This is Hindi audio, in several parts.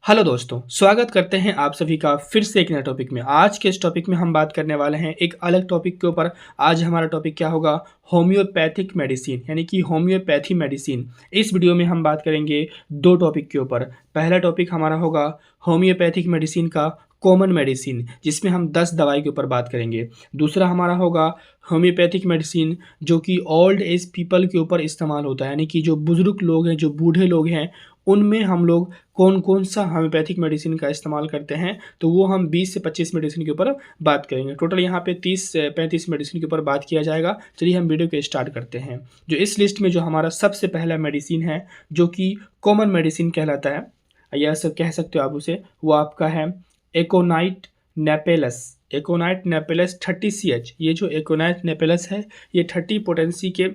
हेलो दोस्तों, स्वागत करते हैं आप सभी का फिर से एक नए टॉपिक में। आज के इस टॉपिक में हम बात करने वाले हैं एक अलग टॉपिक के ऊपर। आज हमारा टॉपिक क्या होगा? होम्योपैथिक मेडिसिन, यानी कि होम्योपैथी मेडिसिन। इस वीडियो में हम बात करेंगे दो टॉपिक के ऊपर। पहला टॉपिक हमारा होगा होम्योपैथिक मेडिसिन का कॉमन मेडिसिन, जिसमें हम 10 दवाई के ऊपर बात करेंगे। दूसरा हमारा होगा होम्योपैथिक मेडिसिन जो कि ओल्ड एज पीपल के ऊपर इस्तेमाल होता है, यानी कि जो बुज़ुर्ग लोग हैं, जो बूढ़े लोग हैं, उनमें हम लोग कौन कौन सा होम्योपैथिक मेडिसिन का इस्तेमाल करते हैं, तो वो हम 20 से 25 मेडिसिन के ऊपर बात करेंगे। टोटल यहाँ पे 30 से 35 मेडिसिन के ऊपर बात किया जाएगा। चलिए हम वीडियो को स्टार्ट करते हैं। जो इस लिस्ट में जो हमारा सबसे पहला मेडिसिन है, जो कि कॉमन मेडिसिन कहलाता है, या सब कह सकते हो आप उसे, वो आपका है aconite napellus. Aconite napellus 30 CH। ये जो एकोनाइट नेपेलस है, ये 30 पोटेंसी के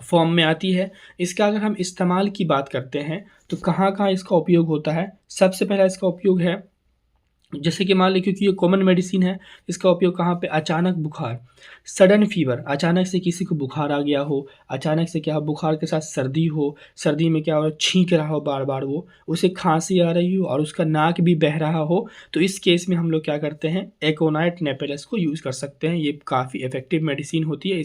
फॉर्म में आती है। इसका अगर हम इस्तेमाल की बात करते हैं तो कहाँ कहाँ इसका उपयोग होता है? सबसे पहला इसका उपयोग है, जैसे कि मान लीजिए, क्योंकि ये कॉमन मेडिसिन है, इसका उपयोग कहाँ पे? अचानक बुखार, सडन फीवर, अचानक से किसी को बुखार आ गया हो, अचानक से क्या हो, बुखार के साथ सर्दी हो, सर्दी में क्या हो, छींक रहा हो बार बार, वो उसे खांसी आ रही हो और उसका नाक भी बह रहा हो, तो इस केस में हम लोग क्या करते हैं? एकोनाइट नेपेलस को यूज़ कर सकते हैं। ये काफ़ी इफेक्टिव मेडिसिन होती है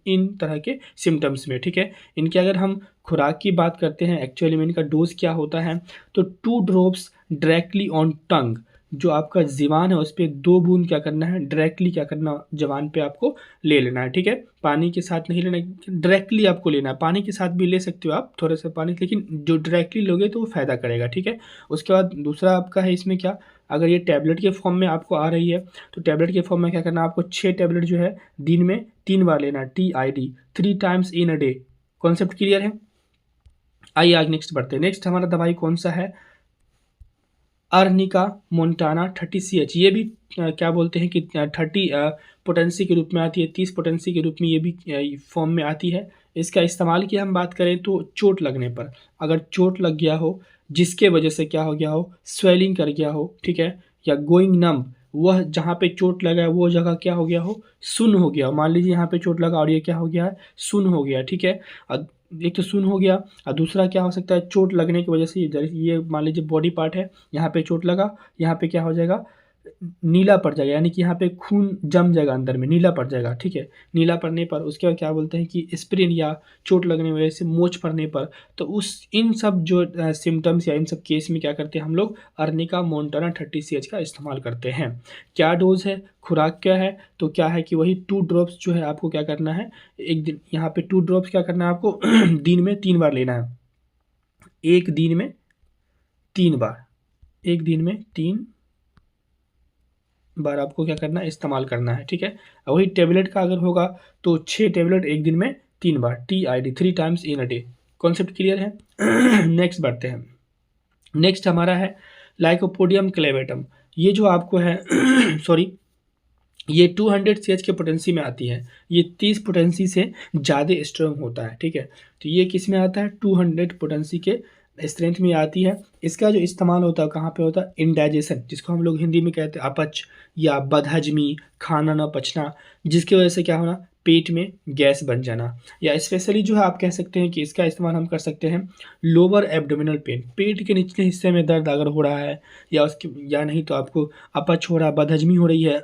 इन तरह के सिम्टम्स में, ठीक है। इनके अगर हम खुराक की बात करते हैं, एक्चुअली में इनका डोज क्या होता है, तो 2 ड्रॉप्स डायरेक्टली ऑन टंग, जो आपका ज़ुबान है उस पे 2 बूंद क्या करना है, डायरेक्टली क्या करना, ज़ुबान पे आपको ले लेना है, ठीक है। पानी के साथ नहीं लेना, डायरेक्टली आपको लेना है। पानी के साथ भी ले सकते हो आप थोड़ा सा पानी, लेकिन जो डायरेक्टली लोगे तो वो फ़ायदा करेगा, ठीक है। उसके बाद दूसरा आपका है इसमें क्या, अगर ये टैबलेट के फॉर्म में आपको आ रही है, तो टैबलेट के फॉर्म में क्या करना है, आपको 6 टैबलेट जो है दिन में 3 बार लेना है। TID, 3 times in a day. Concept clear है? आइए आगे नेक्स्ट बढ़ते हैं। नेक्स्ट हमारा दवाई कौन सा है? Arnica montana 30 CH। ये भी क्या बोलते हैं कि 30 पोटेंसी के रूप में आती है, 30 पोटेंसी के रूप में ये भी फॉर्म में आती है। इसका इस्तेमाल की हम बात करें तो चोट लगने पर, अगर चोट लग गया हो जिसके वजह से क्या हो गया हो, स्वेलिंग कर गया हो, ठीक है, या गोइंग नम, वह जहाँ पे चोट लगा है वो जगह क्या हो गया हो, सुन्न हो गया हो। मान लीजिए यहाँ पे चोट लगा और ये क्या हो गया है, सुन्न हो गया, ठीक है। एक तो सुन्न हो गया और दूसरा क्या हो सकता है, चोट लगने की वजह से ये मान लीजिए बॉडी पार्ट है, यहाँ पे चोट लगा, यहाँ पे क्या हो जाएगा, नीला पड़ जाएगा, यानी कि यहाँ पे खून जम जाएगा अंदर में, नीला पड़ जाएगा, ठीक है। नीला पड़ने पर उसके बाद क्या बोलते हैं कि स्प्रेन या चोट लगने की वजह से मोच पड़ने पर, तो उस इन सब जो सिम्टम्स या इन सब केस में क्या करते हैं हम लोग, अर्निका मोन्टाना 30 CH का इस्तेमाल करते हैं। क्या डोज है, खुराक क्या है, तो क्या है कि वही 2 ड्रॉप्स जो है आपको क्या करना है, एक दिन यहाँ पे 2 ड्रॉप्स क्या करना है आपको दिन में 3 बार लेना है। एक दिन में 3 बार, एक दिन में 3 बार आपको क्या करना है, इस्तेमाल करना है, ठीक है। वही टेबलेट का अगर होगा तो 6 टेबलेट एक दिन में 3 बार, TID, 3 times in a day. Concept clear है? नेक्स्ट बढ़ते हैं। नेक्स्ट हमारा है लाइकोपोडियम क्लेवेटम। ये जो आपको है सॉरी, ये 200 CH के पोटेंसी में आती है। ये 30 पोटेंसी से ज़्यादा स्ट्रॉन्ग होता है, ठीक है। तो ये किस में आता है, 200 पोटेंसी के स्ट्रेंथ में आती है। इसका जो इस्तेमाल होता है कहाँ पे होता है, इंडाइजेशन, जिसको हम लोग हिंदी में कहते हैं अपच या बदहजमी, खाना ना पचना, जिसकी वजह से क्या होना, पेट में गैस बन जाना। या स्पेशली जो है आप कह सकते हैं कि इसका इस्तेमाल हम कर सकते हैं लोअर एब्डोमिनल पेन, पेट के निचले हिस्से में दर्द अगर हो रहा है, या उसकी, या नहीं तो आपको अपच हो रहा है, बदहजमी हो रही है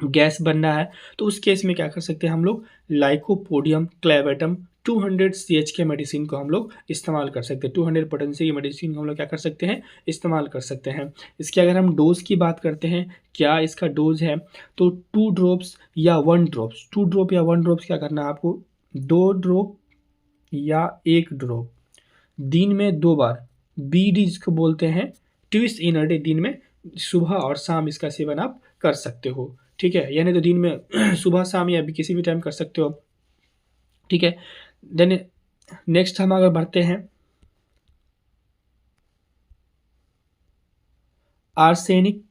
गैस बन रहा है, तो उस केस में क्या कर सकते हैं हम लोग, लाइकोपोडियम क्लेवेटम 200 CH के मेडिसिन को हम लोग इस्तेमाल कर सकते हैं। 200 पोटेंसी की मेडिसिन को हम लोग क्या कर सकते हैं, इस्तेमाल कर सकते हैं। इसके अगर हम डोज की बात करते हैं, क्या इसका डोज है, तो 2 ड्रॉप्स या 1 ड्रॉप्स, 2 ड्रॉप या 1 ड्रॉप्स क्या करना है आपको, 2 ड्रॉप या 1 ड्रॉप दिन में 2 बार, BD जिसको बोलते हैं, ट्विस इन अ डे, दिन में सुबह और शाम इसका सेवन आप कर सकते हो, ठीक है। यानी तो दिन में सुबह शाम या भी किसी भी टाइम कर सकते हो, ठीक है। देन नेक्स्ट हम अगर बढ़ते हैं, आर्सेनिक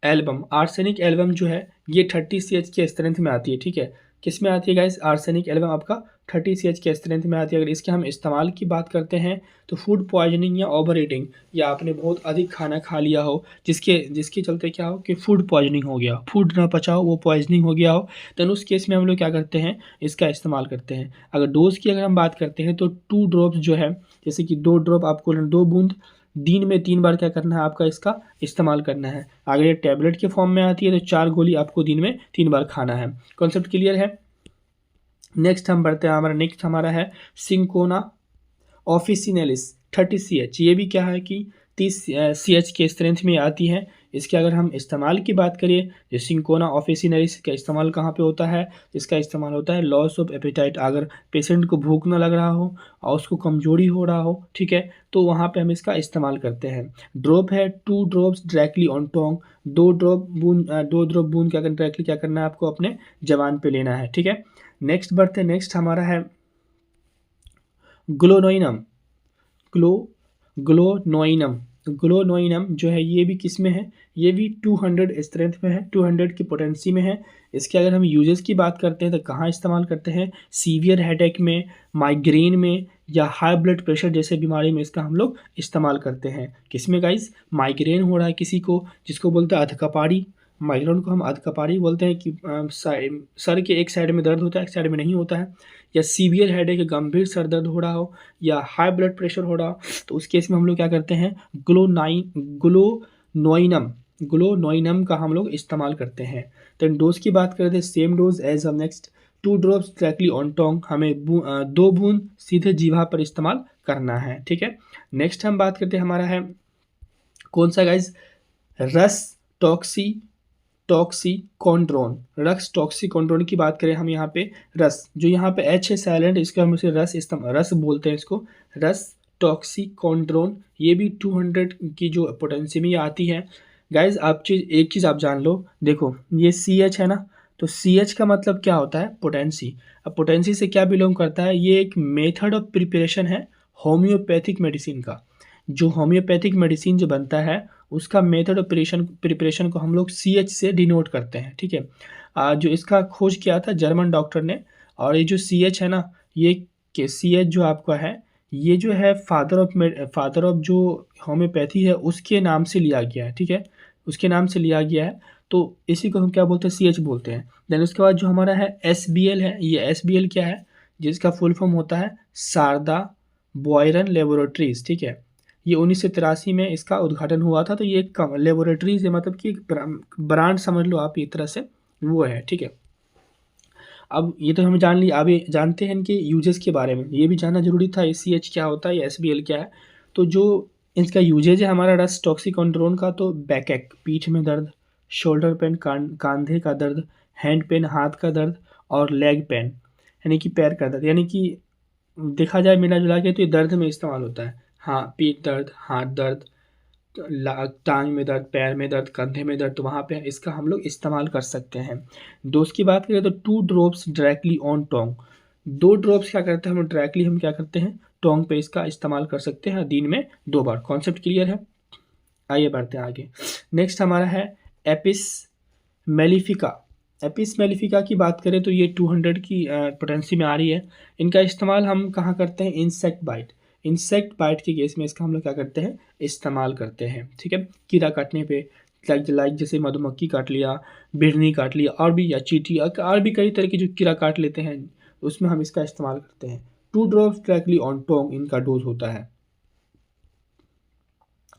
एल्बम। आर्सेनिक एल्बम जो है ये 30 CH के स्ट्रेंथ में आती है, ठीक है। किस में आती है गाइस, आर्सेनिक एल्बम आपका 30 CH के स्ट्रेंथ में आती है। अगर इसके हम इस्तेमाल की बात करते हैं तो फूड पॉइजनिंग या ओवर ईटिंग, या आपने बहुत अधिक खाना खा लिया हो जिसके जिसके चलते क्या हो कि फूड पॉइजनिंग हो गया, फूड ना पचा हो, वो पॉइजनिंग हो गया हो, देन उस केस में हम लोग क्या करते हैं, इसका इस्तेमाल करते हैं। अगर डोज की अगर हम बात करते हैं तो 2 ड्रॉप्स जो है, जैसे कि 2 ड्रॉप आपको 2 बूंद दिन में 3 बार क्या करना है आपका इसका इस्तेमाल करना है। अगर ये टैबलेट के फॉर्म में आती है तो 4 गोली आपको दिन में 3 बार खाना है। कॉन्सेप्ट क्लियर है। नेक्स्ट हम बढ़ते हैं, नेक्स्ट हमारा है सिंकोना ऑफिसिनेलिस 30 CH। ये भी क्या है कि 30 CH के स्ट्रेंथ में आती है। इसके अगर हम इस्तेमाल की बात करें तो सिंकोना ऑफिसिनेलिस का इस्तेमाल कहाँ पे होता है, इसका इस्तेमाल होता है लॉस ऑफ एपेटाइट। अगर पेशेंट को भूख ना लग रहा हो और उसको कमजोरी हो रहा हो, ठीक है, तो वहाँ पे हम इसका इस्तेमाल करते हैं। ड्रॉप है 2 drops directly on Tong. 2 drop बूंद क्या करना, डायरेक्टली क्या करना है आपको अपने जवान पे लेना है, ठीक है। नेक्स्ट बढ़ते, नेक्स्ट हमारा है ग्लोनोइनम। ग्लो ग्लोनोइनम ग्लोनोइनम जो है ये भी किस में है, ये भी 200 स्ट्रेंथ में है, 200 की पोटेंसी में है। इसके अगर हम यूजेस की बात करते हैं तो कहाँ इस्तेमाल करते हैं, सीवियर हेडेक में, माइग्रेन में या हाई ब्लड प्रेशर जैसे बीमारी में इसका हम लोग इस्तेमाल करते हैं। किस में गाइस, माइग्रेन हो रहा है किसी को, जिसको बोलते हैं अधकपाड़ी। माइग्रेन को हम अधकपाड़ी बोलते हैं कि सर के एक साइड में दर्द होता है, एक साइड में नहीं होता है, या सीवियर हेडेक, गंभीर सर दर्द हो रहा हो या हाई ब्लड प्रेशर हो रहा हो, तो उस केस में हम लोग क्या करते हैं ग्लोनोइनम का हम लोग इस्तेमाल करते हैं। तो डोज की बात करते हैं, सेम डोज एज हम next 2 drops directly on Tong, हमें 2 बूंद सीधे जीभा पर इस्तेमाल करना है, ठीक है। नेक्स्ट हम बात करते हैं, हमारा है कौन सा गाइज, रस टॉक्सिकॉन्ड्रोन। रस टॉक्सिकॉन्ड्रोन की बात करें हम यहाँ पे, रस जो यहाँ पे एच है साइलेंट, इसका हम उसे रस बोलते हैं इसको, रस टॉक्सिकॉन्ड्रोन। ये भी 200 की जो पोटेंसी में आती है। गाइज आप एक चीज़ आप जान लो, देखो ये CH है ना, तो CH का मतलब क्या होता है, पोटेंसी। अब पोटेंसी से क्या बिलोंग करता है, ये एक मेथड ऑफ प्रिपरेशन है होम्योपैथिक मेडिसिन का। जो होम्योपैथिक मेडिसिन जो बनता है उसका मेथड ऑफ प्रिपरेशन को हम लोग CH से डिनोट करते हैं, ठीक है। जो इसका खोज किया था जर्मन डॉक्टर ने, और ये जो CH है ना, ये CH जो आपका है, ये जो है फादर ऑफ जो होम्योपैथी है उसके नाम से लिया गया है, ठीक है, उसके नाम से लिया गया है। तो इसी को हम क्या बोलते हैं, CH बोलते हैं। देन उसके बाद जो हमारा है SBL है, ये SBL क्या है, जिसका फुल फॉर्म होता है शारदा बॉयरन लेबोरेटरीज, ठीक है। ये 1983 में इसका उद्घाटन हुआ था। तो ये एक लेबोरेटरीज है, मतलब कि एक ब्रांड समझ लो आप एक तरह से, वो है, ठीक है। अब ये तो हमें जान लिया, अभी जानते हैं इनके यूजेस के बारे में, ये भी जानना जरूरी था, CH क्या होता है या SBL क्या है। तो जो इसका यूजेज है हमारा रस टॉक्सिकॉन्ड्रोन का, तो बैकएक पीठ में दर्द, शोल्डर पेन कंधे का दर्द, हैंड पेन हाथ का दर्द, और लेग पेन यानी कि पैर का दर्द, यानी कि देखा जाए मिला जुला के तो ये दर्द में इस्तेमाल होता है। हाँ, पीठ दर्द, हाथ दर्द, टांग में दर्द, पैर में दर्द, कंधे में दर्द, तो वहाँ पे इसका हम लोग इस्तेमाल कर सकते हैं। डोज की बात करें तो 2 drops directly on Tong. 2 drops क्या करते हैं, हम डायरेक्टली हम क्या करते हैं, टोंग पे इसका इस्तेमाल कर सकते हैं दिन में 2 बार। कॉन्सेप्ट क्लियर है। आइए बढ़ते हैं आगे। नेक्स्ट हमारा है एपिस मेलिफिका। एपिस मेलिफिका की बात करें तो ये 200 की पोटेंसी में आ रही है। इनका इस्तेमाल हम कहाँ करते हैं, इंसेक्ट बाइट के केस में इसका हम लोग क्या करते हैं, इस्तेमाल करते हैं, ठीक है। कीड़ा काटने पे, लाइक जैसे मधुमक्खी काट लिया, बिढ़नी काट लिया, और भी या चींटी, और भी कई तरह के जो कीड़ा काट लेते हैं उसमें हम इसका इस्तेमाल करते हैं। 2 ड्रॉप्स डायरेक्टली ऑन टोंग इनका डोज होता है।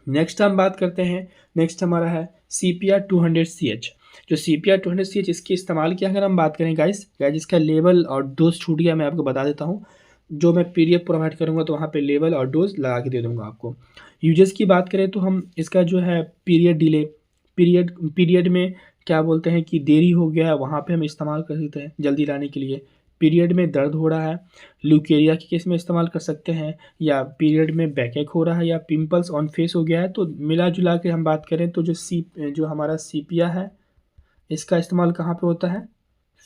नेक्स्ट हम बात करते हैं, नेक्स्ट हमारा है CPR 200CH। जो CPR 200CH इसके इस्तेमाल की अगर हम बात करें गाइस इसका लेवल और डोज छूट गया, मैं आपको बता देता हूँ। जो मैं PDF प्रोवाइड करूँगा तो वहाँ पे लेवल और डोज लगा के दे दूँगा आपको। यूजेस की बात करें तो हम इसका जो है पीरियड में क्या बोलते हैं कि देरी हो गया है, वहाँ पे हम इस्तेमाल कर सकते हैं जल्दी लाने के लिए। पीरियड में दर्द हो रहा है, ल्यूकेरिया के केस में इस्तेमाल कर सकते हैं, या पीरियड में बैकएक हो रहा है, या पिंपल्स ऑन फेस हो गया है। तो मिला जुला के हम बात करें तो जो हमारा CPR है इसका इस्तेमाल कहाँ पे होता है,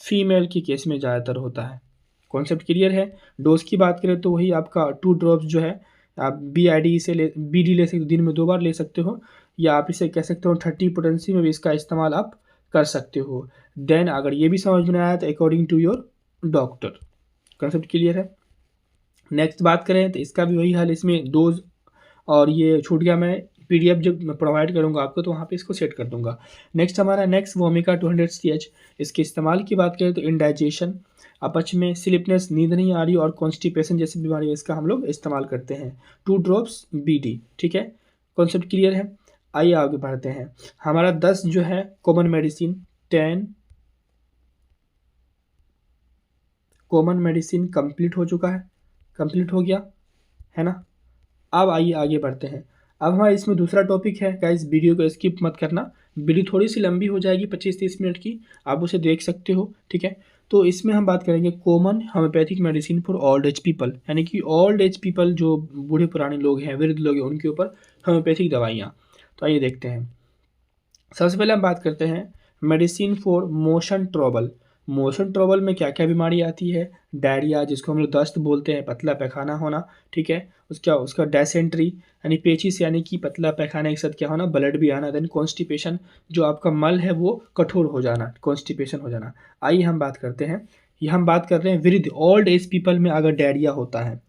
फीमेल के केस में ज़्यादातर होता है। कॉन्सेप्ट क्लियर है। डोज की बात करें तो वही आपका 2 ड्रॉप्स जो है आप BD ले सकते हो, दिन में 2 बार ले सकते हो, या आप इसे कह सकते हो 30 पोटेंसी में भी इसका इस्तेमाल आप कर सकते हो। देन अगर ये भी समझ में आया तो according to your doctor. Concept clear है। नेक्स्ट बात करें तो इसका भी वही हाल, इसमें डोज और ये छूट गया, मैं PDF जब मैं प्रोवाइड करूंगा आपको तो वहाँ पे इसको सेट कर दूंगा। नेक्स्ट हमारा वोमिका 200CH। इसके इस्तेमाल की बात करें तो इंडाइजेशन, अपच में, स्लीपनेस, नींद नहीं आ रही और कॉन्स्टिपेशन जैसी बीमारी, इसका हम लोग इस्तेमाल करते हैं। 2 ड्रॉप्स BD, ठीक है। कॉन्सेप्ट क्लियर है? आइए आगे बढ़ते हैं। हमारा 10 जो है common medicine, 10 common medicine complete हो चुका है, कंप्लीट हो गया है ना। अब आइए आगे बढ़ते हैं। अब हमारा इसमें दूसरा टॉपिक है गाइस, वीडियो को स्किप मत करना, वीडियो थोड़ी सी लंबी हो जाएगी 25-30 मिनट की, आप उसे देख सकते हो, ठीक है। तो इसमें हम बात करेंगे common homeopathic medicine for old age people, यानी कि ओल्ड एज पीपल जो बूढ़े पुराने लोग हैं, वृद्ध लोग हैं, उनके ऊपर होम्योपैथिक दवाइयाँ। तो आइए देखते हैं। सबसे पहले हम बात करते हैं medicine for motion trouble. Motion trouble में क्या क्या बीमारी आती है? डायरिया, जिसको हम लोग दस्त बोलते हैं, पतला पैखाना होना, ठीक है। उसका डायसेंट्री यानी पेचिस, यानी कि पतला पैखाना के साथ क्या होना, ब्लड भी आना। देन कॉन्स्टिपेशन, जो आपका मल है वो कठोर हो जाना, कॉन्स्टिपेशन हो जाना। आइए हम बात करते हैं, ये हम बात कर रहे हैं वृद्ध ओल्ड एज पीपल में अगर डायरिया होता है,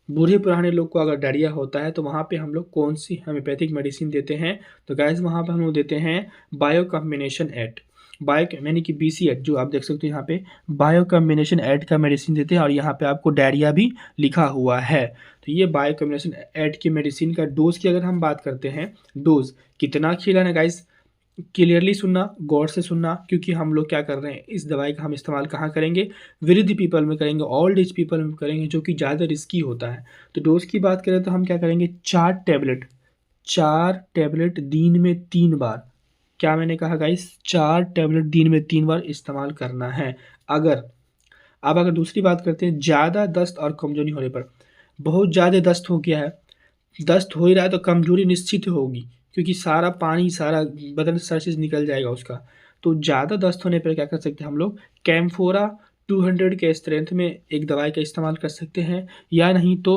बूढ़े पुराने लोग को अगर डायरिया होता है, तो वहाँ पे हम लोग कौन सी होम्योपैथिक मेडिसिन देते हैं? तो गाइस वहाँ पे हम लोग देते हैं बायो कॉम्बिनेशन एड, यानी कि BC8, जो आप देख सकते हो यहाँ पे बायो कॉम्बिनेशन एड का मेडिसिन देते हैं, और यहाँ पे आपको डायरिया भी लिखा हुआ है। तो ये बायो कॉम्बिनेशन एड की मेडिसिन का डोज की अगर हम बात करते हैं, डोज कितना खिलाना गाइस, क्लियरली सुनना, गौर से सुनना, क्योंकि हम लोग क्या कर रहे हैं, इस दवाई का हम इस्तेमाल कहाँ करेंगे? वृद्ध पीपल में करेंगे, ओल्ड एज पीपल में करेंगे, जो कि ज़्यादा रिस्की होता है। तो डोज की बात करें तो हम क्या करेंगे, 4 टैबलेट दिन में 3 बार। क्या मैंने कहा गाइस? 4 टैबलेट दिन में 3 बार इस्तेमाल करना है। अगर दूसरी बात करते हैं, ज़्यादा दस्त और कमजोरी होने पर, बहुत ज़्यादा दस्त हो गया है, दस्त हो ही रहा है, तो कमजोरी निश्चित होगी, क्योंकि सारा पानी, सारा बदन, सारा चीज़ निकल जाएगा उसका। तो ज़्यादा दस्त होने पर क्या कर सकते हैं हम लोग, कैम्फोरा 200 के स्ट्रेंथ में एक दवाई का इस्तेमाल कर सकते हैं, या नहीं तो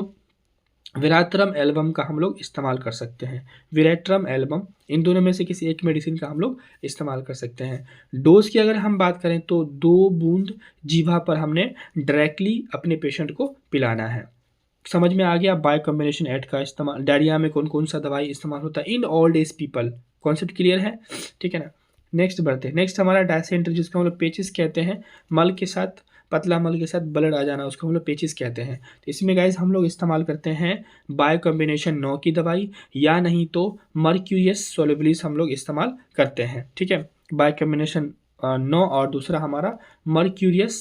विराट्रम एल्बम का हम लोग इस्तेमाल कर सकते हैं। विराट्रम एल्बम, इन दोनों में से किसी एक मेडिसिन का हम लोग इस्तेमाल कर सकते हैं। डोज की अगर हम बात करें तो 2 बूंद जीभा पर हमने डायरेक्टली अपने पेशेंट को पिलाना है। समझ में आ गया? बाय कॉम्बिनेशन एड का इस्तेमाल, डायरिया में कौन कौन सा दवाई इस्तेमाल होता है in old age people. Concept clear है? ठीक है ना। नेक्स्ट बढ़ते हैं। नेक्स्ट हमारा डायसेंट्री, जिसको हम लोग पेचिस कहते हैं, मल के साथ, पतला मल के साथ ब्लड आ जाना, उसको हम लोग पेचिस कहते हैं। तो इसमें गाइज हम लोग इस्तेमाल करते हैं बाय कॉम्बिनेशन 9 की दवाई, या नहीं तो मर्क्यूरियस सोलिबिलिस हम लोग इस्तेमाल करते हैं, ठीक है। बाय कॉम्बिनेशन 9, और दूसरा हमारा मर्क्यूरियस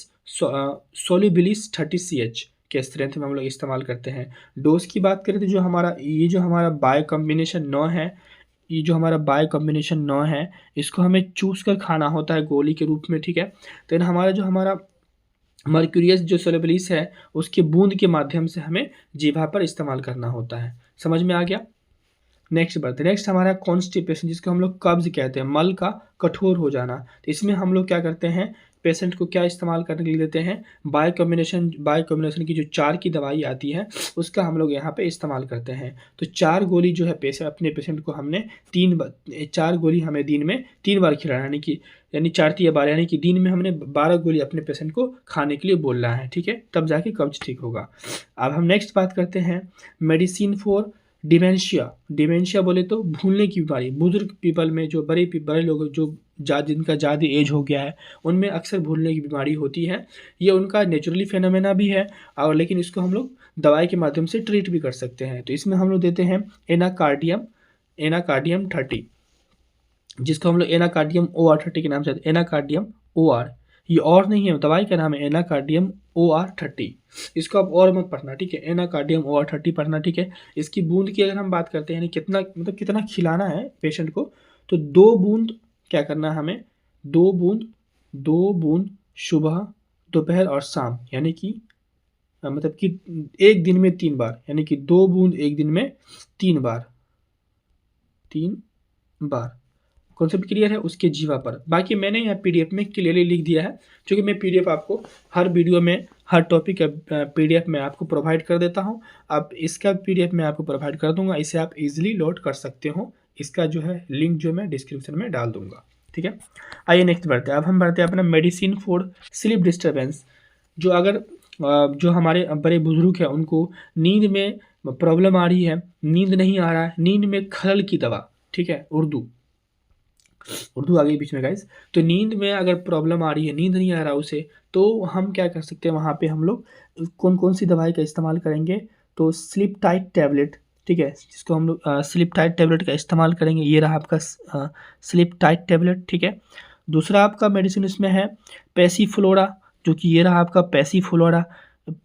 सोलिबिलिस 30 CH के स्ट्रेंथ में हम लोग इस्तेमाल करते हैं। डोज की बात करें तो जो हमारा बायो कॉम्बिनेशन 9 है, ये जो हमारा बायो कॉम्बिनेशन 9 है, इसको हमें चूस कर खाना होता है गोली के रूप में, ठीक है। तो हमारा मर्क्यूरियस जो सोलिबिलिस है, उसके बूंद के माध्यम से हमें जीभा पर इस्तेमाल करना होता है। समझ में आ गया? नेक्स्ट बढ़ते, नेक्स्ट हमारा कॉन्स्टिपेशन, जिसको हम लोग कब्ज कहते हैं, मल का कठोर हो जाना। तो इसमें हम लोग क्या करते हैं, पेशेंट को क्या इस्तेमाल करने के लिए देते हैं, बाय कॉम्बिनेशन की जो 4 की दवाई आती है, उसका हम लोग यहाँ पे इस्तेमाल करते हैं। तो 4 गोली जो है अपने पेशेंट को हमने 4 गोली हमें दिन में 3 बार खिलाना, यानी 4 या 12, यानी कि दिन में हमने 12 गोली अपने पेशेंट को खाने के लिए बोलना है, ठीक है, तब जाके कब्ज ठीक होगा। अब हम नेक्स्ट बात करते हैं मेडिसिन फॉर डिमेंशिया बोले तो भूलने की बीमारी। बुजुर्ग पीपल में, जो बड़े लोग जो जिनका ज़्यादा एज हो गया है, उनमें अक्सर भूलने की बीमारी होती है। ये उनका नेचुरली फेनोमेना भी है, और लेकिन इसको हम लोग दवाई के माध्यम से ट्रीट भी कर सकते हैं। तो इसमें हम लोग देते हैं एनाकार्डियम 30, जिसको हम लोग एनाकार्डियम OR30 के नाम से, एनाकार्डियम OR, ये और नहीं है, दवाई का नाम है एनाकार्डियम OR30। इसको आप और मत पढ़ना, ठीक है, एनाकार्डियम OR30 पढ़ना, ठीक है। इसकी बूंद की अगर हम बात करते हैं, यानी कितना खिलाना है पेशेंट को, तो 2 बूंद क्या करना है हमें, 2 बूंद सुबह, दोपहर और शाम, यानी कि मतलब कि एक दिन में 3 बार, यानी कि 2 बूंद एक दिन में 3 बार, कॉन्सेप्ट क्लियर है उसके जीवा पर। बाकी मैंने यहाँ PDF में क्लियरली लिख दिया है, क्योंकि मैं PDF आपको हर वीडियो में, हर टॉपिक का PDF में आपको प्रोवाइड कर देता हूँ। अब इसका PDF मैं आपको प्रोवाइड कर दूंगा, इसे आप इजीली लोड कर सकते हो। इसका जो है लिंक जो मैं डिस्क्रिप्शन में डाल दूंगा, ठीक है। आइए नेक्स्ट बढ़ते हैं। अब हम बढ़ते हैं अपना मेडिसिन फॉर स्लीप डिस्टर्बेंस। जो हमारे बड़े बुजुर्ग हैं, उनको नींद में प्रॉब्लम आ रही है, नींद नहीं आ रहा है, नींद में खलल की दवा, ठीक है, उर्दू आ गई बीच में गाइस। तो नींद में अगर प्रॉब्लम आ रही है, नींद नहीं आ रहा उसे, तो हम क्या कर सकते हैं, वहाँ पे हम लोग कौन कौन सी दवाई का इस्तेमाल करेंगे, तो स्लीप टाइट टैबलेट, ठीक है, जिसको हम लोग स्लिप टाइट टेबलेट का इस्तेमाल करेंगे। ये रहा आपका स्लिप टाइट टेबलेट, ठीक है। दूसरा आपका मेडिसिन इसमें है पैसीफ्लोरा, जो कि ये रहा आपका पैसीफ्लोरा।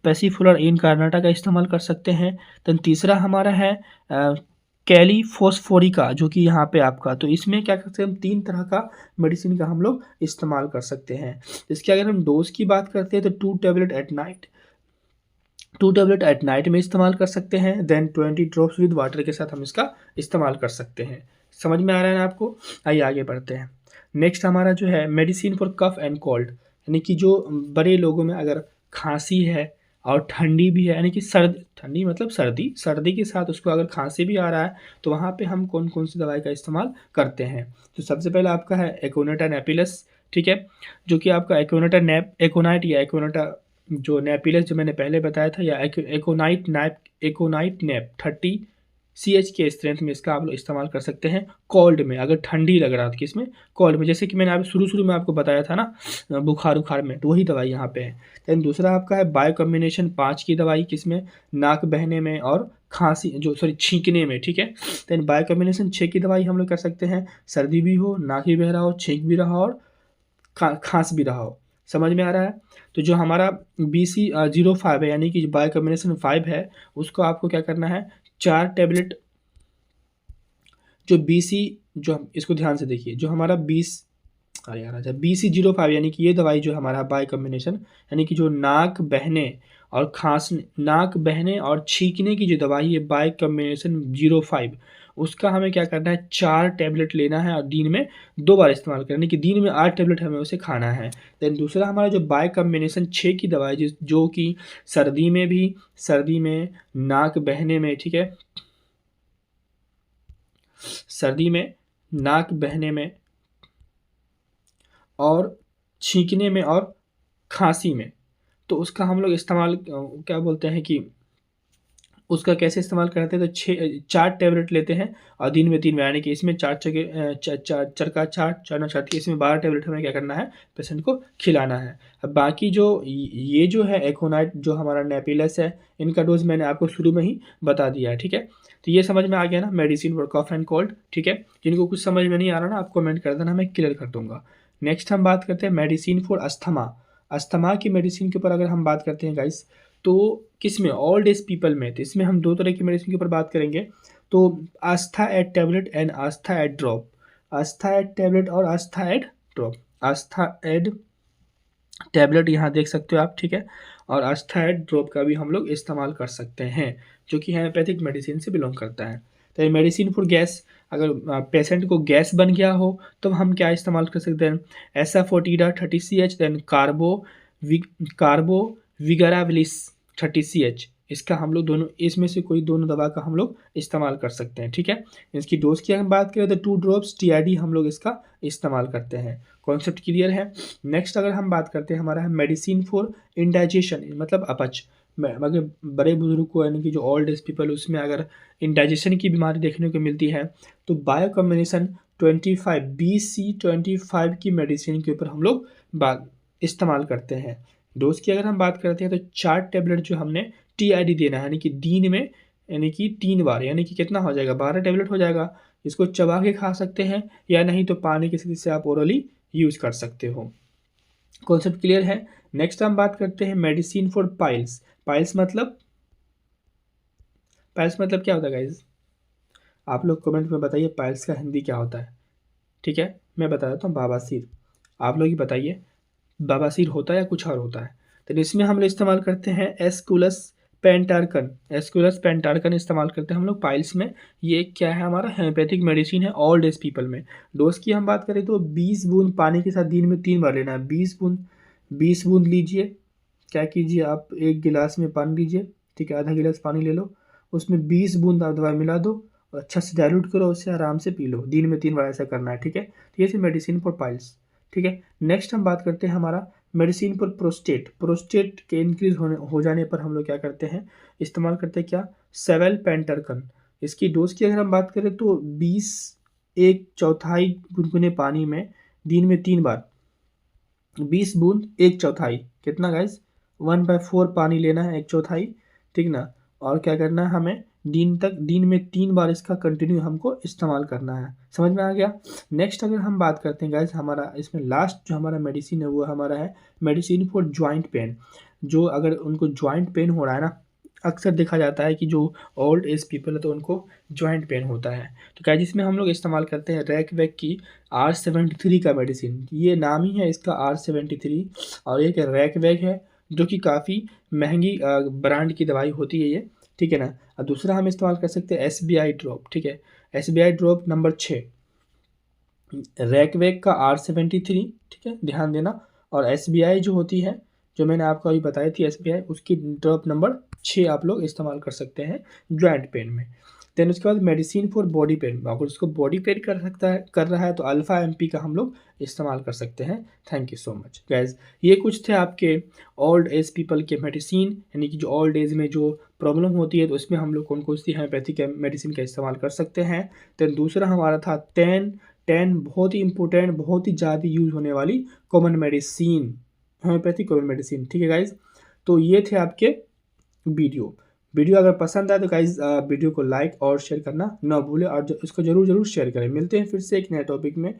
पैसीफ्लोरा इन कर्नाटक का इस्तेमाल कर सकते हैं। देन तीसरा हमारा है कैलीफॉस्फोरिका, जो कि यहाँ पे आपका, तो इसमें क्या करते हैं हम 3 तरह का मेडिसिन का हम लोग इस्तेमाल कर सकते हैं। इसके अगर हम डोज की बात करते हैं तो 2 tablet at night, 2 tablet at night में इस्तेमाल कर सकते हैं। देन 20 ड्रॉप्स विद वाटर के साथ हम इसका इस्तेमाल कर सकते हैं। समझ में आ रहा है ना आपको? आइए आगे बढ़ते हैं। नेक्स्ट हमारा जो है medicine for cough and cold, यानी कि जो बड़े लोगों में अगर खांसी है और ठंडी भी है, यानी कि सर्दी, ठंडी मतलब सर्दी, सर्दी के साथ उसको अगर खांसी भी आ रहा है तो वहाँ पे हम कौन कौन सी दवाई का इस्तेमाल करते हैं। तो सबसे पहले आपका है एकोनाटा नेपिलस, ठीक है, जो कि आपका एकोनाइट या एकोनाटा जो नेपिलस जो मैंने पहले बताया था, या एकोनाइट नैप 30 CH के स्ट्रेंथ में इसका आप लोग इस्तेमाल कर सकते हैं कोल्ड में, अगर ठंडी लग रहा था किसमें, कोल्ड में, जैसे कि मैंने आप शुरू में आपको बताया था ना बुखार उखार में, तो वही दवाई यहाँ पे है। देन दूसरा आपका है बायो कॉम्बिनेशन 5 की दवाई, किसमें, नाक बहने में और खांसी जो सॉरी छींकने में, ठीक है। देन बायो कॉम्बिनेशन 6 की दवाई हम लोग कर सकते हैं, सर्दी भी हो, नाक भी बह रहा हो, छींक भी रहा हो और खांस भी रहा हो। समझ में आ रहा है? तो जो हमारा BC05 है, यानी कि बायो कॉम्बिनेशन 5 है, उसको आपको क्या करना है, 4 टैबलेट जो BC, जो इसको ध्यान से देखिए, जो हमारा 20 अरे यार अच्छा BC05, यानी कि ये दवाई जो हमारा बायो कॉम्बिनेशन, यानी कि जो नाक बहने और नाक बहने और छींकने की जो दवाई है बायो कॉम्बिनेशन 05, उसका हमें क्या करना है, 4 टैबलेट लेना है और दिन में 2 बार इस्तेमाल करना है, कि दिन में 8 टैबलेट हमें उसे खाना है। देन दूसरा हमारा जो बायो कॉम्बिनेशन 6 की दवाई जो कि सर्दी में नाक बहने में, ठीक है, सर्दी में नाक बहने में और छींकने में और खांसी में, तो उसका हम लोग इस्तेमाल क्या बोलते हैं कि उसका कैसे इस्तेमाल करते हैं, तो 4 टैबलेट लेते हैं और दिन में 3 बार, यानी कि इसमें 4 चरका 4 इसमें 12 टैबलेट हमें क्या करना है, पेशेंट को खिलाना है। अब बाकी जो ये जो है एकोनाइट जो हमारा नेपिलस है, इनका डोज मैंने आपको शुरू में ही बता दिया है, ठीक है। तो ये समझ में आ गया ना, medicine for cough and cold, ठीक है। जिनको कुछ समझ में नहीं आ रहा ना, आप कमेंट कर देना, मैं क्लियर कर दूंगा। नेक्स्ट हम बात करते हैं मेडिसिन फॉर अस्थमा। अस्थमा की मेडिसिन के ऊपर अगर हम बात करते हैं गाइस, तो किस में, ओल्ड एज पीपल में, तो इसमें हम 2 तरह की मेडिसिन के ऊपर बात करेंगे। तो Aastha aid tablet and Aastha aid drop, Aastha aid tablet और Aastha aid drop. Aastha aid tablet यहाँ देख सकते हो आप, ठीक है, और आस्था एड ड्रॉप का भी हम लोग इस्तेमाल कर सकते हैं, जो कि हेमोपैथिक मेडिसिन से बिलोंग करता है। तो ये मेडिसिन फॉर गैस, अगर पेशेंट को गैस बन गया हो तो हम क्या इस्तेमाल कर सकते हैं, एसाफोटिडा 30 CH, देन कार्बो विगाराविलिस 30 CH, इसका हम लोग दोनों, इसमें से कोई दोनों दवा का हम लोग इस्तेमाल कर सकते हैं, ठीक है। इसकी डोज की हम बात करें तो 2 ड्रॉप्स TID हम लोग इसका इस्तेमाल करते हैं। कॉन्सेप्ट क्लियर है? नेक्स्ट अगर हम बात करते हैं, हमारा है मेडिसिन फॉर इंडाइजेशन, मतलब अपच। अगर बड़े बुजुर्ग को, यानी कि जो ओल्ड एज पीपल, उसमें अगर इंडाइजेशन की बीमारी देखने को मिलती है तो बायो कॉम्बिनेशन 25 BC25 की मेडिसिन के ऊपर हम लोग इस्तेमाल करते हैं। डोज की अगर हम बात करते हैं तो 4 टैबलेट जो हमने TID देना है, यानी कि दिन में, यानी कि 3 बार, यानी कि कितना हो जाएगा, 12 टैबलेट हो जाएगा। इसको चबा के खा सकते हैं या नहीं तो पानी की स्थिति से आप ओरली यूज कर सकते हो। कॉन्सेप्ट क्लियर है? नेक्स्ट हम बात करते हैं मेडिसिन फॉर पाइल्स। पाइल्स मतलब क्या होता है गाइज? आप लोग कमेंट में बताइए पाइल्स का हिंदी क्या होता है, ठीक है। मैं बता देता हूँ, बवासीर। आप लोग ही बताइए बवासीर होता है या कुछ और होता है। तो इसमें हम लोग इस्तेमाल करते हैं एस्कुलस पेंटार्कन इस्तेमाल करते हैं हम लोग पाइल्स में। ये क्या है, हमारा हेमोपैथिक मेडिसिन है ओल्ड एज पीपल में। डोज की हम बात करें तो 20 बूंद पानी के साथ दिन में 3 बार लेना है। 20 बूंद लीजिए, क्या कीजिए आप, 1 गिलास में पानी लीजिए, ठीक है, आधा गिलास पानी ले लो, उसमें 20 बूंद आप दवाई मिला दो और अच्छा से डाइल्यूट करो, उससे आराम से पी लो। दिन में 3 बार ऐसा करना है, ठीक है। तो ये मेडिसिन फॉर पाइल्स, ठीक है। नेक्स्ट हम बात करते हैं हमारा मेडिसिन फॉर प्रोस्टेट के इंक्रीज हो जाने पर हम लोग क्या करते हैं, इस्तेमाल करते हैं क्या, सेवेल पेंटरकन। इसकी डोज की अगर हम बात करें तो 1/4 गुनगुने पानी में दिन में 3 बार, 20 बूंद 1/4, कितना गाइस, 1/4 पानी लेना है, 1/4, ठीक ना। और क्या करना है हमें, दिन में 3 बार इसका कंटिन्यू हमको इस्तेमाल करना है। समझ में आ गया? नेक्स्ट अगर हम बात करते हैं गाइस, हमारा इसमें लास्ट जो हमारा मेडिसिन है वो हमारा है मेडिसिन फॉर जॉइंट पेन। जो अगर उनको जॉइंट पेन हो रहा है ना, अक्सर देखा जाता है कि जो ओल्ड एज पीपल है तो उनको जॉइंट पेन होता है। तो गाइस इसमें हम लोग इस्तेमाल करते हैं रैकवैक की R73 का मेडिसिन। ये नाम ही है इसका R73, और एक रैकवैक है जो कि काफ़ी महंगी ब्रांड की दवाई होती है ये, ठीक है ना। और दूसरा हम इस्तेमाल कर सकते हैं SBI ड्रॉप, ठीक है। SBI ड्रॉप नंबर 6, रैकवैक का R73, ठीक है, ध्यान देना। और SBI जो होती है, जो मैंने आपको अभी बताई थी SBI, उसकी ड्रॉप नंबर 6 आप लोग इस्तेमाल कर सकते हैं जॉइंट पेन में। देन उसके बाद मेडिसिन फॉर बॉडी पेन, अगर उसको बॉडी पेन कर रहा है तो अल्फ़ा MP का हम लोग इस्तेमाल कर सकते हैं। Thank you so much guys. ये कुछ थे आपके ओल्ड एज पीपल के मेडिसिन, यानी कि जो ओल्ड एज में जो प्रॉब्लम होती है तो उसमें हम लोग कौन कौन सी होम्योपैथिक मेडिसिन का इस्तेमाल कर सकते हैं। देन दूसरा हमारा था 10 बहुत ही इंपॉर्टेंट, बहुत ही ज़्यादा यूज होने वाली common medicine, homeopathic common medicine, ठीक है गाइज। तो ये थे आपके वीडियो अगर पसंद आए तो गाइज वीडियो को लाइक और शेयर करना ना भूलें, और इसको जरूर शेयर करें। मिलते हैं फिर से एक नए टॉपिक में।